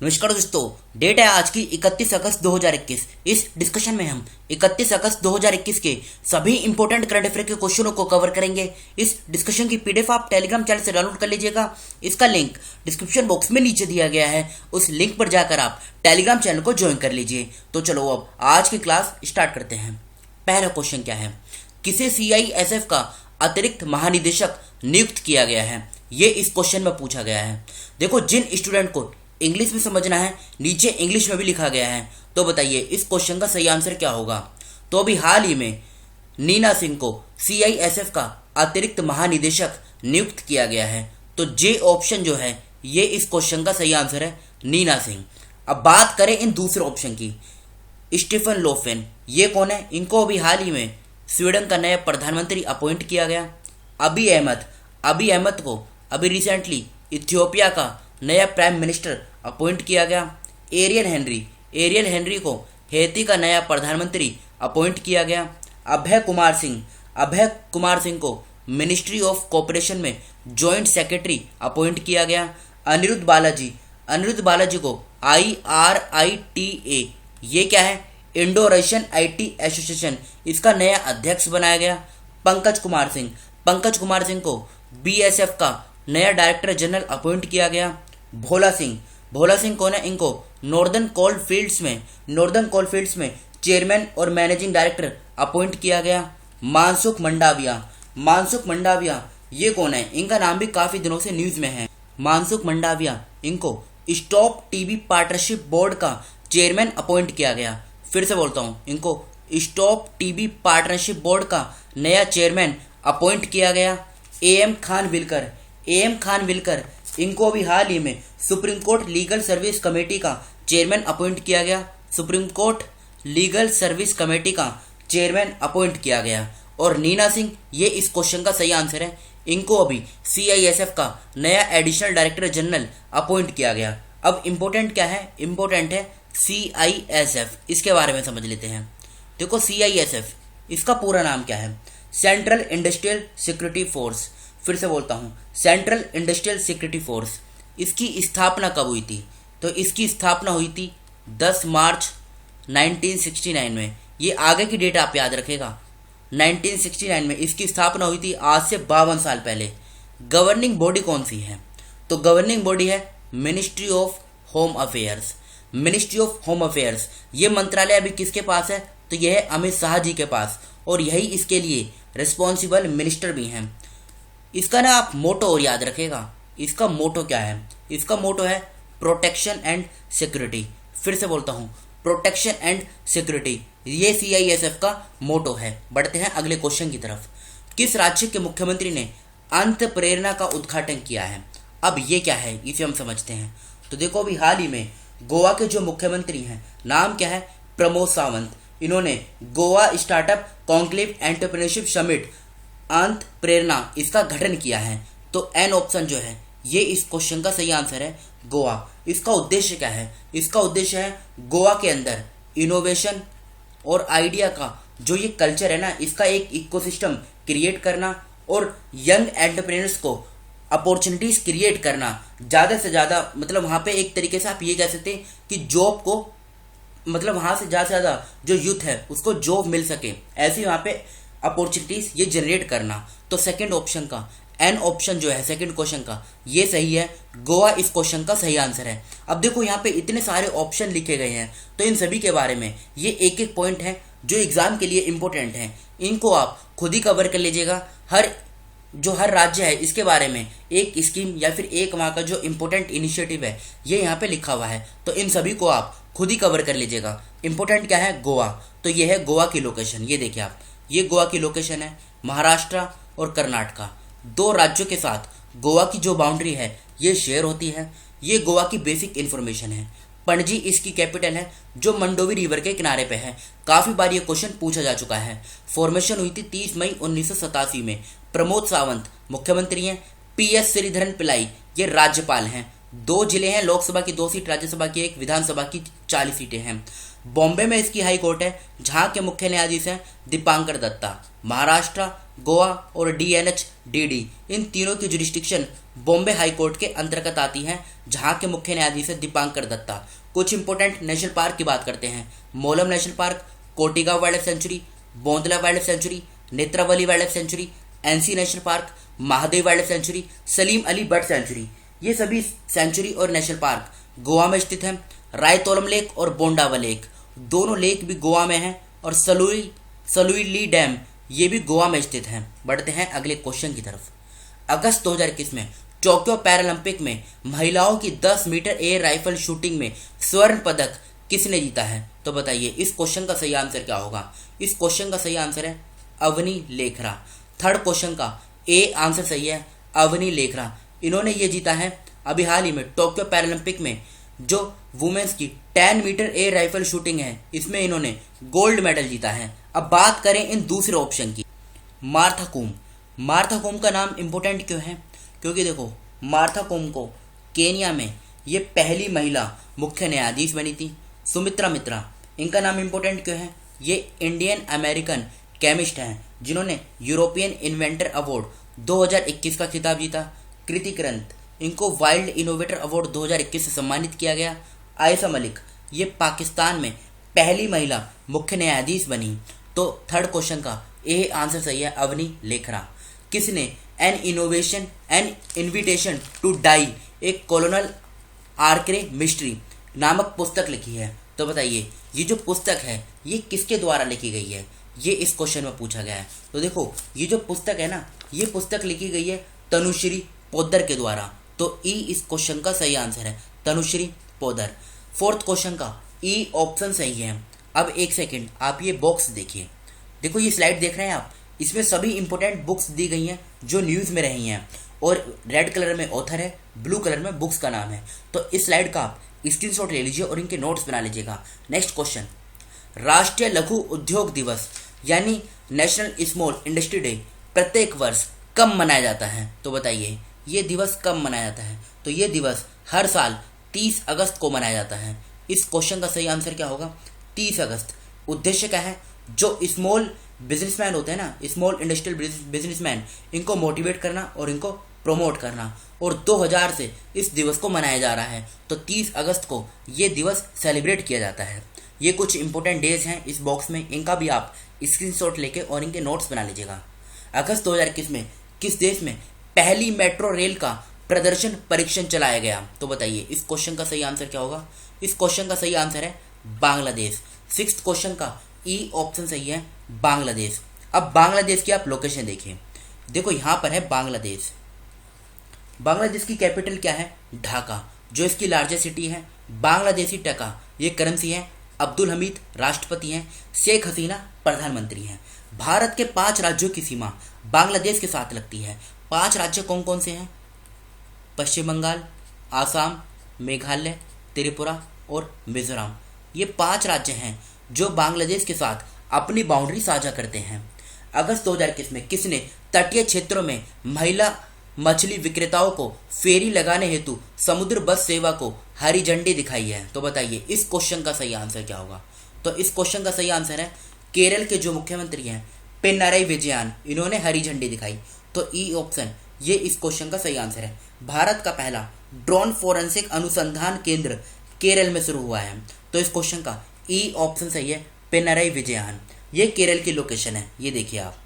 नमस्कार दोस्तों, डेट है आज की 31 अगस्त 2021। इस डिस्कशन में हम 31 अगस्त 2021 के सभी इंपॉर्टेंट करंट अफेयर के क्वेश्चनों को कवर करेंगे। इस डिस्कशन की पीडीएफ आप टेलीग्राम चैनल से डाउनलोड कर लीजिएगा। इसका लिंक डिस्क्रिप्शन बॉक्स में नीचे दिया गया है, उस लिंक पर जाकर आप टेलीग्राम चैनल को ज्वाइन कर लीजिए। तो चलो अब आज की क्लास स्टार्ट करते हैं। पहला क्वेश्चन क्या है, किसे सीआईएसएफ का अतिरिक्त महानिदेशक नियुक्त किया गया है? ये इस क्वेश्चन में पूछा गया है। देखो, जिन स्टूडेंट को इंग्लिश में समझना है नीचे इंग्लिश में भी लिखा गया है, तो बताइए इस क्वेश्चन का सही आंसर क्या होगा। तो अभी हाल ही में नीना सिंह को सीआईएसएफ का अतिरिक्त महानिदेशक नियुक्त किया गया है, तो जे ऑप्शन जो है ये इस क्वेश्चन का सही आंसर है, नीना सिंह। अब बात करें इन दूसरे ऑप्शन की, स्टीफन लोफेन, ये कौन है? इनको अभी हाल ही में स्वीडन का नया प्रधानमंत्री अपॉइंट किया गया। अबी अहमद को अभी रिसेंटली इथियोपिया का नया प्राइम मिनिस्टर अपॉइंट किया गया। एरियन हेनरी को हैती का नया प्रधानमंत्री अपॉइंट किया गया। अभय कुमार सिंह को मिनिस्ट्री ऑफ कोऑपरेशन में जॉइंट सेक्रेटरी अपॉइंट किया गया। अनिरुद्ध बालाजी को IRITA, ये क्या है? इंडो रशियन IT एसोसिएशन, इसका नया अध्यक्ष बनाया गया। पंकज कुमार सिंह को BSF का नया डायरेक्टर जनरल अपॉइंट किया गया। भोला सिंह कौन है? इनको नॉर्दर्न कोलफील्ड्स में चेयरमैन और मैनेजिंग डायरेक्टर अपॉइंट किया गया। मानसुख मंडाविया, ये कौन है? इनका नाम भी काफी दिनों से न्यूज में है। मानसुख मंडाविया, इनको स्टॉप टीबी पार्टनरशिप बोर्ड का चेयरमैन अपॉइंट किया गया। फिर से बोलता हूं, इनको स्टॉप टीबी पार्टनरशिप बोर्ड का नया चेयरमैन अपॉइंट किया गया। एएम खान विलकर, इनको अभी हाल ही में supreme court legal service committee का चेयरमैन अपॉइंट किया गया। और नीना सिंह, ये इस क्वेश्चन का सही आंसर है। इनको अभी सीआईएसएफ का नया एडिशनल डायरेक्टर जनरल अपॉइंट किया गया। अब इम्पोर्टेंट क्या है? इम्पोर्टेंट है सीआईएसएफ, इसके बारे में समझ लेते हैं। देखो, सीआईएसएफ, इसका पूरा नाम क्या है? Central industrial security force. फिर से बोलता हूं, सेंट्रल इंडस्ट्रियल सिक्योरिटी फोर्स। इसकी स्थापना कब हुई थी? तो इसकी स्थापना हुई थी 10 मार्च 1969 में। ये आगे की डेट आप याद रखेगा, 1969 में इसकी स्थापना हुई थी, आज से 52 साल पहले। गवर्निंग बॉडी कौन सी है? तो गवर्निंग बॉडी है मिनिस्ट्री ऑफ होम अफेयर्स। ये मंत्रालय अभी किसके पास है? तो यह है अमित शाह जी के पास, और यही इसके लिए रिस्पॉन्सिबल मिनिस्टर भी हैं। इसका ना आप मोटो और याद रखेगा। इसका मोटो क्या है? इसका मोटो है प्रोटेक्शन एंड सिक्योरिटी। फिर से बोलता हूं, प्रोटेक्शन एंड सिक्योरिटी, ये सीआईएसएफ का मोटो है। बढ़ते हैं अगले क्वेश्चन की तरफ। किस राज्य के मुख्यमंत्री ने अंत प्रेरणा का उद्घाटन किया है? अब ये क्या है, इसे हम समझते हैं। तो देखो, अभी हाल ही में गोवा के जो मुख्यमंत्री हैं, नाम क्या है? प्रमोद सावंत। इन्होंने Goa startup conclave entrepreneurship summit अंत प्रेरणा, इसका गठन किया है। तो एन ऑप्शन जो है ये इस क्वेश्चन का सही आंसर है, गोवा। इसका उद्देश्य क्या है? इसका उद्देश्य है गोवा के अंदर इनोवेशन और आइडिया का जो ये कल्चर है ना, इसका एक इकोसिस्टम क्रिएट करना और यंग एंटरप्रेन्योर्स को अपॉर्चुनिटीज क्रिएट करना, ज़्यादा से ज़्यादा, मतलब वहाँ पे एक तरीके से आप ये कह सकते हैं कि जॉब को, मतलब वहाँ से ज़्यादा से ज़्यादा जो यूथ है उसको जॉब मिल सके, ऐसी वहाँ पे अपॉर्चुनिटीज ये जनरेट करना। तो सेकंड ऑप्शन का एन ऑप्शन जो है सेकंड क्वेश्चन का, ये सही है, गोवा इस क्वेश्चन का सही आंसर है। अब देखो, यहाँ पे इतने सारे ऑप्शन लिखे गए हैं, तो इन सभी के बारे में ये एक एक पॉइंट है जो एग्जाम के लिए इंपॉर्टेंट है। इनको आप खुद ही कवर कर लीजिएगा। हर राज्य है इसके बारे में एक स्कीम या फिर एक वहाँ का जो इम्पोर्टेंट इनिशिएटिव है ये यहाँ पे लिखा हुआ है, तो इन सभी को आप खुद ही कवर कर लीजिएगा। इंपॉर्टेंट क्या है? गोवा। तो ये है गोवा की लोकेशन, ये देखिए आप, ये गोवा की लोकेशन है। महाराष्ट्र और कर्नाटका, दो राज्यों के साथ गोवा की जो बाउंड्री है ये शेयर होती है। ये गोवा की बेसिक इन्फॉर्मेशन है। पणजी इसकी कैपिटल है, जो मंडोवी रिवर के किनारे पे है। काफी बार ये क्वेश्चन पूछा जा चुका है। फॉर्मेशन हुई थी 30 मई 1987 में। प्रमोद सावंत मुख्यमंत्री हैं। PS श्रीधरन पिल्लाई ये राज्यपाल हैं। 2 जिले हैं, लोकसभा की 2 सीट, राज्यसभा की 1, विधानसभा की 40 सीटें हैं। बॉम्बे में इसकी हाई कोर्ट है, जहां के मुख्य न्यायाधीश हैं दीपांकर दत्ता। महाराष्ट्र, गोवा और डीएनएच डीडी, इन तीनों की जुरिस्डिक्शन बॉम्बे हाई कोर्ट के अंतर्गत आती हैं, जहां के मुख्य न्यायाधीश है दीपांकर दत्ता। कुछ इंपोर्टेंट नेशनल पार्क की बात करते हैं। Mollem national park, Cotigao wild life sanctuary, Bondla wild life sanctuary, Netravali wild life sanctuary, एनसी national park, Mahadev wild life sanctuary, Salim Ali bird sanctuary. ये सभी सेंचुरी और नेशनल पार्क गोवा में स्थित हैं। रायतोलम लेक और बोंडावा लेक, दोनों लेक भी गोवा में हैं। और सलुइली डैम, ये भी गोवा में स्थित हैं। बढ़ते हैं अगले क्वेश्चन की तरफ। अगस्त 2021 में टोक्यो पैरालंपिक में महिलाओं की 10 मीटर एयर राइफल शूटिंग में स्वर्ण पदक किसने जीता है? तो बताइए इस क्वेश्चन का सही आंसर क्या होगा? इस क्वेश्चन का सही आंसर है अवनी लेखरा। थर्ड क्वेश्चन का ए आंसर सही है, अवनी लेखरा। इन्होंने ये जीता है अभी हाल ही में टोक्यो पैरालंपिक में, जो वुमेन्स की 10 मीटर एयर राइफल शूटिंग है, इसमें इन्होंने गोल्ड मेडल जीता है। अब बात करें इन दूसरे ऑप्शन की, मार्था कूम। मार्था कूम का नाम इंपोर्टेंट क्यों है? क्योंकि देखो, मार्था कूम को केनिया में ये पहली महिला मुख्य न्यायाधीश बनी थी। सुमित्रा मित्रा, इनका नाम इंपोर्टेंट क्यों है? ये इंडियन अमेरिकन केमिस्ट हैं, जिन्होंने यूरोपियन इन्वेंटर अवार्ड 2021 का खिताब जीता। कृति करंत, इनको वाइल्ड इनोवेटर अवार्ड 2021 से सम्मानित किया गया। आयशा मलिक, ये पाकिस्तान में पहली महिला मुख्य न्यायाधीश बनी। तो थर्ड क्वेश्चन का ए आंसर सही है, अवनी लेखरा। किसने एन इनविटेशन टू डाई एक कॉलोनल आर्करे मिस्ट्री नामक पुस्तक लिखी है? तो बताइए ये जो पुस्तक है ये किसके द्वारा लिखी गई है? ये इस क्वेश्चन में पूछा गया है। तो देखो, ये जो पुस्तक है ना, ये पुस्तक लिखी गई है तनुश्री पोद्दार के द्वारा। तो ई इस क्वेश्चन का सही आंसर है, तनुश्री पोद्दार। फोर्थ क्वेश्चन का ई ऑप्शन सही है। अब एक सेकंड, आप ये बॉक्स देखिए। देखो ये स्लाइड देख रहे हैं आप, इसमें सभी इंपोर्टेंट बुक्स दी गई हैं जो न्यूज़ में रही हैं, और रेड कलर में ऑथर है, ब्लू कलर में बुक्स का नाम है। तो इस स्लाइड का आप स्क्रीनशॉट ले लीजिए और इनके नोट्स बना लीजिएगा। नेक्स्ट क्वेश्चन, राष्ट्रीय लघु उद्योग दिवस यानी नेशनल स्मॉल इंडस्ट्री डे प्रत्येक वर्ष कब मनाया जाता है? तो बताइए ये दिवस कब मनाया जाता है? तो ये दिवस हर साल 30 अगस्त को मनाया जाता है। इस क्वेश्चन का सही आंसर क्या होगा? 30 अगस्त। उद्देश्य क्या है? जो स्मॉल बिजनेसमैन होते हैं ना, स्मॉल इंडस्ट्रियल बिजनेसमैन, इनको मोटिवेट करना और इनको प्रमोट करना, और 2000 से इस दिवस को मनाया जा रहा है। तो 30 अगस्त को ये दिवस सेलिब्रेट किया जाता है। ये कुछ इंपॉर्टेंट डेज हैं इस बॉक्स में, इनका भी आप स्क्रीनशॉट लेके और इनके नोट्स बना लीजिएगा। अगस्त 2021 में किस देश में पहली मेट्रो रेल का प्रदर्शन परीक्षण चलाया गया? तो बताइए इस क्वेश्चन का सही आंसर क्या होगा? इस क्वेश्चन का सही आंसर है बांग्लादेश। सिक्स्थ क्वेश्चन का ई ऑप्शन सही है, बांग्लादेश। अब बांग्लादेश की आप लोकेशन देखिए। देखो यहाँ पर है बांग्लादेश। बांग्लादेश की कैपिटल क्या है? ढाका, जो इसकी लार्जेस्ट सिटी है। बांग्लादेशी टका ये करेंसी है। अब्दुल हमीद राष्ट्रपति हैं, शेख हसीना प्रधानमंत्री हैं। भारत के 5 राज्यों की सीमा बांग्लादेश के साथ लगती है। 5 राज्य कौन कौन से हैं? पश्चिम बंगाल, आसाम, मेघालय, त्रिपुरा और मिजोरम। ये 5 राज्य हैं जो बांग्लादेश के साथ अपनी बाउंड्री साझा करते हैं। अगस्त 2021 में किसने तटीय क्षेत्रों में महिला मछली विक्रेताओं को फेरी लगाने हेतु समुद्र बस सेवा को हरी झंडी दिखाई है? तो बताइए इस क्वेश्चन का सही आंसर क्या होगा? तो इस क्वेश्चन का सही आंसर है केरल के जो मुख्यमंत्री हैं पिनाराई विजयन, इन्होंने हरी झंडी दिखाई। तो ई ऑप्शन ये इस क्वेश्चन का सही आंसर है। भारत का पहला ड्रोन फोरेंसिक अनुसंधान केंद्र केरल में शुरू हुआ है। तो इस क्वेश्चन का ई ऑप्शन सही है, पिनाराई विजयन। ये केरल की लोकेशन है, ये देखिए आप,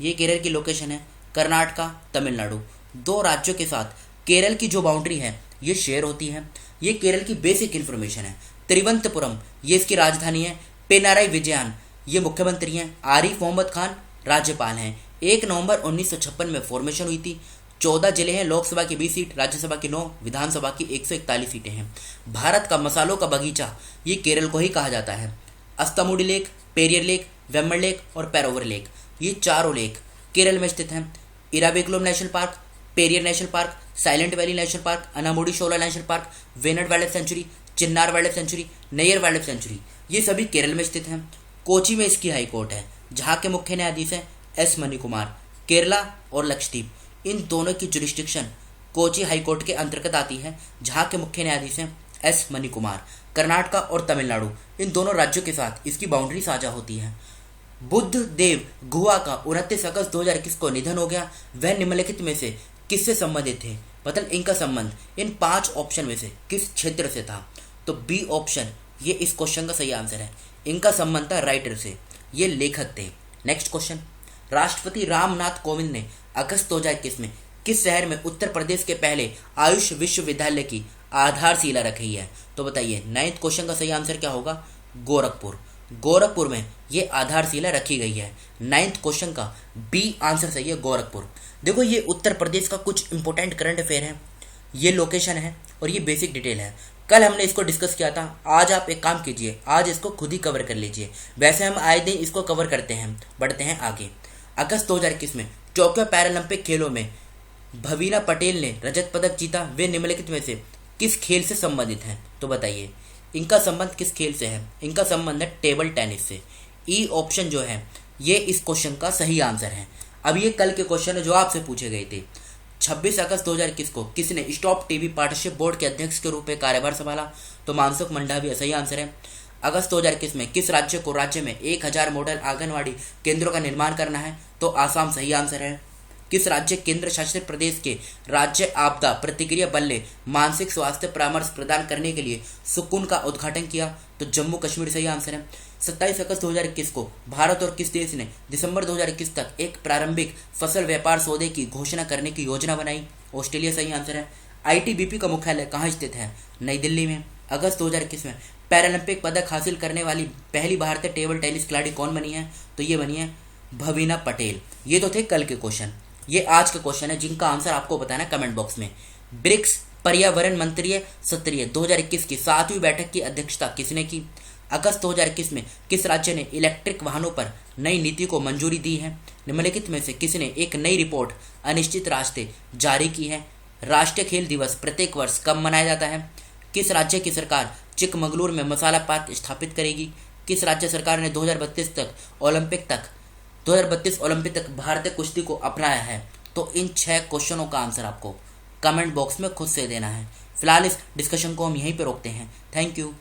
ये केरल की लोकेशन है। कर्नाटका, तमिलनाडु, 2 राज्यों के साथ केरल की जो बाउंड्री है ये शेयर होती है। ये केरल की बेसिक इन्फॉर्मेशन है। तिरुवनंतपुरम ये इसकी राजधानी है। पिनाराई विजयन ये मुख्यमंत्री हैं। आरिफ मोहम्मद खान राज्यपाल हैं। 1 नवंबर 1956 में फॉर्मेशन हुई थी। 14 जिले हैं, लोकसभा की 20 सीट, राज्यसभा की 9, विधानसभा की 141 सीटें हैं। भारत का मसालों का बगीचा ये केरल को ही कहा जाता है। अस्तमुडी लेक, पेरियर लेक, वेम्बल लेक और पेरोवर लेक, ये चारों लेक केरल में स्थित हैं। Eravikulam national park, Periyar national park, silent valley national park, Anamudi Shola national park, Wayanad wild life sanctuary, Chinnar wild life sanctuary, Neyyar wild life sanctuary, ये सभी केरल में स्थित हैं। कोची में इसकी हाई कोर्ट है, जहाँ के मुख्य न्यायाधीश हैं एस मणिकुमार। केरला और लक्षद्वीप, इन दोनों की जुरिस्डिक्शन कोची हाईकोर्ट के अंतर्गत आती है, जहाँ के मुख्य न्यायाधीश हैं एस मणिकुमार। कर्नाटका और तमिलनाडु, इन दोनों राज्यों के साथ इसकी बाउंड्री साझा होती है। बुद्ध देव गुहा का 29 अगस्त 2021 को निधन हो गया। वह निम्नलिखित में से किससे संबंधित थे? मतलब इनका संबंध इन 5 ऑप्शन में से किस क्षेत्र से था? तो बी ऑप्शन ये इस क्वेश्चन का सही आंसर है। इनका संबंध था राइटर से, ये लेखक थे। नेक्स्ट क्वेश्चन, राष्ट्रपति रामनाथ कोविंद ने अगस्त 2021 में किस शहर में उत्तर प्रदेश के पहले आयुष विश्वविद्यालय की आधारशिला रखी है? तो बताइए 9th क्वेश्चन का सही आंसर क्या होगा? गोरखपुर। गोरखपुर में ये आधारशिला रखी गई है। 9th क्वेश्चन का बी आंसर सही है, गोरखपुर। देखो ये उत्तर प्रदेश का कुछ इंपॉर्टेंट करंट अफेयर है, ये लोकेशन है और ये बेसिक डिटेल है। कल हमने इसको डिस्कस किया था, आज आप एक काम कीजिए, आज इसको खुद ही कवर कर लीजिए। वैसे हम आए दिन इसको कवर करते हैं, बढ़ते हैं आगे। अगस्त 2021 में टोक्यो पैरालंपिक खेलों में भवीना पटेल ने रजत पदक जीता। वे निम्नलिखित में से किस खेल से संबंधित हैं? तो बताइए इनका संबंध किस खेल से है? इनका संबंध है टेबल टेनिस से। ई ऑप्शन जो है ये इस क्वेश्चन का सही आंसर है। अब ये कल के क्वेश्चन है जो आपसे पूछे गए थे। 26 अगस्त 2021 को किसने स्टॉप टीबी पार्टनरशिप बोर्ड के अध्यक्ष के रूप में कार्यभार संभाला? तो मानसुख मंडाविया सही आंसर है। अगस्त 2021 में किस राज्य को राज्य में 1000 मॉडल आंगनवाड़ी केंद्रों का निर्माण करना है? तो आसाम सही आंसर है। किस राज्य केंद्र शासित प्रदेश के राज्य आपदा प्रतिक्रिया बल ने मानसिक स्वास्थ्य परामर्श प्रदान करने के लिए सुकून का उद्घाटन किया? तो जम्मू कश्मीर सही आंसर है। 27 अगस्त 2021 को भारत और किस देश ने दिसंबर 2021 तक एक प्रारंभिक फसल व्यापार सौदे की घोषणा करने की योजना बनाई? ऑस्ट्रेलिया सही आंसर है। आईटीबीपी का मुख्यालय कहाँ स्थित है? नई दिल्ली में। अगस्त 2021 में पैरालंपिक पदक हासिल करने वाली पहली भारतीय टेबल टेनिस खिलाड़ी कौन बनी है? तो ये बनी है भवीना पटेल। ये तो थे कल के क्वेश्चन। ये आज का क्वेश्चन है जिनका आंसर आपको बताना है कमेंट बॉक्स में। ब्रिक्स पर्यावरण मंत्रिय सत्रीय 2021 की 7वीं बैठक की अध्यक्षता किसने की? अगस्त 2021 में किस राज्य ने इलेक्ट्रिक वाहनों पर नई नीति को मंजूरी दी है? निम्नलिखित में से किसने एक नई रिपोर्ट अनिश्चित रास्ते जारी की है? राष्ट्रीय खेल दिवस प्रत्येक वर्ष कब मनाया जाता है? किस राज्य की सरकार चिकमगलूर में मसाला पार्क स्थापित करेगी? किस राज्य सरकार ने 2032 ओलंपिक तक भारतीय कुश्ती को अपनाया है? तो इन 6 क्वेश्चनों का आंसर आपको कमेंट बॉक्स में खुद से देना है। फिलहाल इस डिस्कशन को हम यहीं पे रोकते हैं। Thank you.